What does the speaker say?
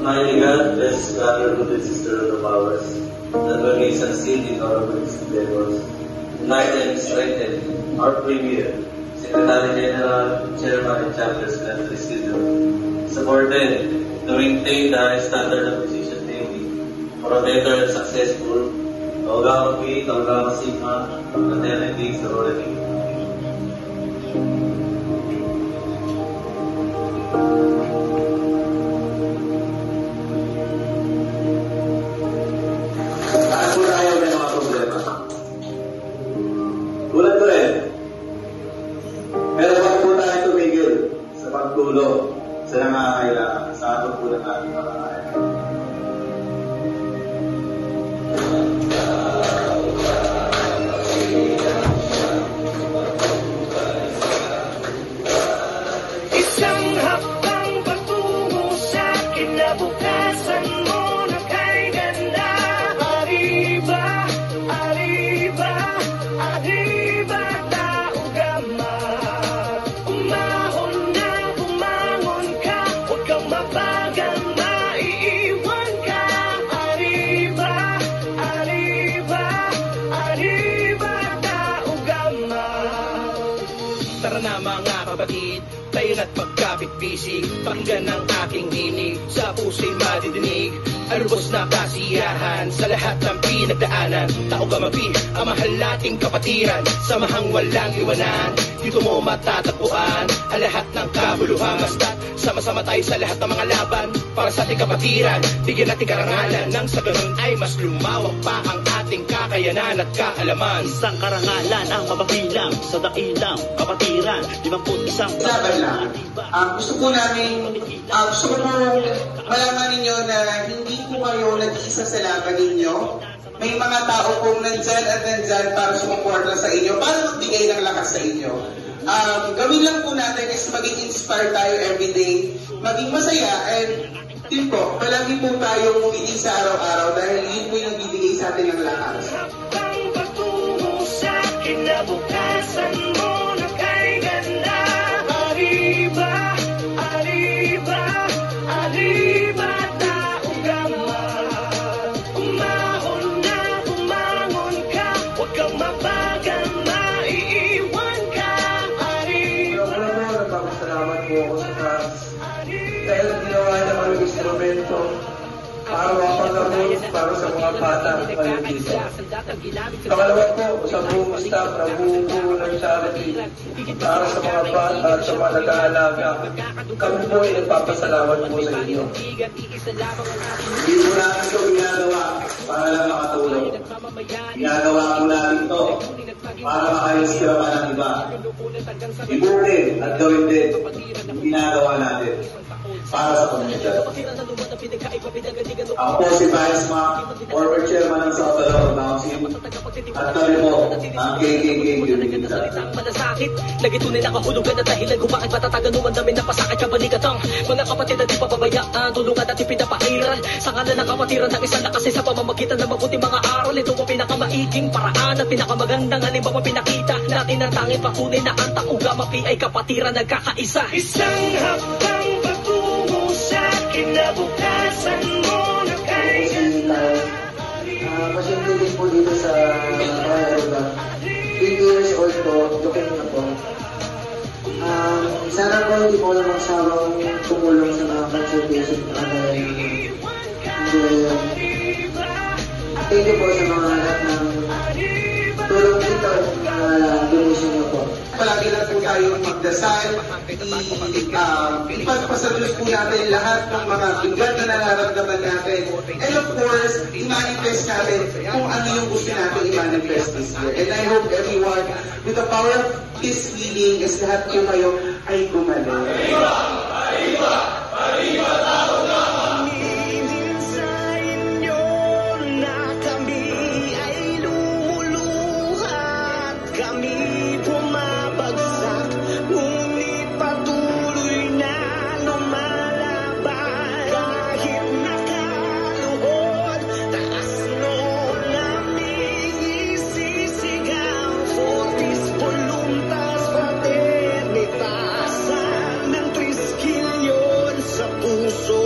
Mighty God, bless God, rooted sister of the powers, that when we succeed in our works and endeavors, enlighten and strengthen our Premier, Secretary General, Chairman, and Chapters Country Student, supported to maintain the high standard of precision daily for a better and successful Kaugama Kaugama Sigma, fraternity, sorority. Tulad ko rin, meron po tayo tumigil sa pagtulong sa nangangailangan sa ato po ng ating makakain. Isang hakbang patungo sa kinabukasan mo na kay ganda. Arriba, arriba, arriba, Kaugama. Umahon na, bumangon ka, huwag kang mabagal, maiiwan ka. Arriba, arriba, arriba, Kaugama. Tara na mga kapatid, tayo na't magkapit-bisig, pakinggan ang aking hinig, sa puso'y madidinig. Arubos na kasiyahan sa lahat ng pinagdaanan. Kaugama P, ang mahal nating kapatiran, samahang walang iwanan. Dito mo matatagpuan ang lahat ng kabuluhan. Basta't sama-sama tayo sa lahat ng mga laban para sa ating kapatiran. Bigyan natin karangalan nang sa ganun ay mas lumawak pa ang ating kakayanan at kaalaman. Isang karangalan ang mababilang sa dakilang kapatiran. 51 laban lang. Gusto ko malaman ninyo na hindi po kayo nag-iisa sa laban ninyo. May mga tao pong nandyan at nandyan para sumuporta sa inyo, para magbigay ng lakas sa inyo. Gawin lang po natin is maging inspired tayo everyday, maging masaya, and yun po, palagi po tayong umili sa araw-araw dahil yun po yung bibigay sa atin ng lakas. Habang patungo sa kinabukasan mo na kay ganda. Arriba, arriba, arriba, Kaugama. Umahon na, bumangon ka, huwag kang mabagal, maiiwan ka. Arriba, Nagpapasalamat po ako sa taas dahil ginawa niya kami instrumento para mapagamot para sa mga bata ngayon dito. Pangalawa po, sa buong staff na buong ng charity para sa mga bata at sa mga nag-aalaga. Kami po ay nagpapasalamat po sa inyo. Hindi po namin ito ginagawa para lang makatulong. Ginagawa po namin ito para makainspira pa ng iba. Ibutin at gawin din yung ginagawa natin para sa komunidad. Ako po si Vice Ma, former chairman ng South Caloocan Council, at kami po ang KKK Unity. malasakit, nagitunay na kahulugan na dahilan kung bakit matatagan naman namin napasakit kabalikat ang mga kapatid na di papabayaan, tulungan at ipinapairal sa ngalan ng kapatiran ng isang lakas sa pamamagitan ng mabuti mga aral. Ito ang pinakamaiking paraan at pinakamagandang halimbawa pinakita natin ang tanging patunay na ang Kaugama P ay kapatiran nagkakaisa. Isang hakbang patungo sa kinabukasan mo na kay ganda. Pasyente din po dito sa Kayaruga. 8 years old po, looking na po. Sana po hindi po na magsawang tumulong sa mga consultation na thank you po sa mga lahat ng tulong dito na donation niyo po. Palagi lang po tayong magdasal, ipagpasalulos po natin lahat ng mga bigat na nararamdaman natin. And of course, i-manifest natin kung ano yung gusto natin i-manifest this year. And I hope everyone, with the power of His healing, is lahat po kayo ay gumaling. Arriba! Arriba! Arriba! Aminin sa inyo na kami ay lumuluhat, kami bumabagsak, ngunit patuloy na lumalaban. Kahit nakaluhod, taas noon naming isisigaw, Fortis Voluntas Fraternitas, ng triskilyon sa puso.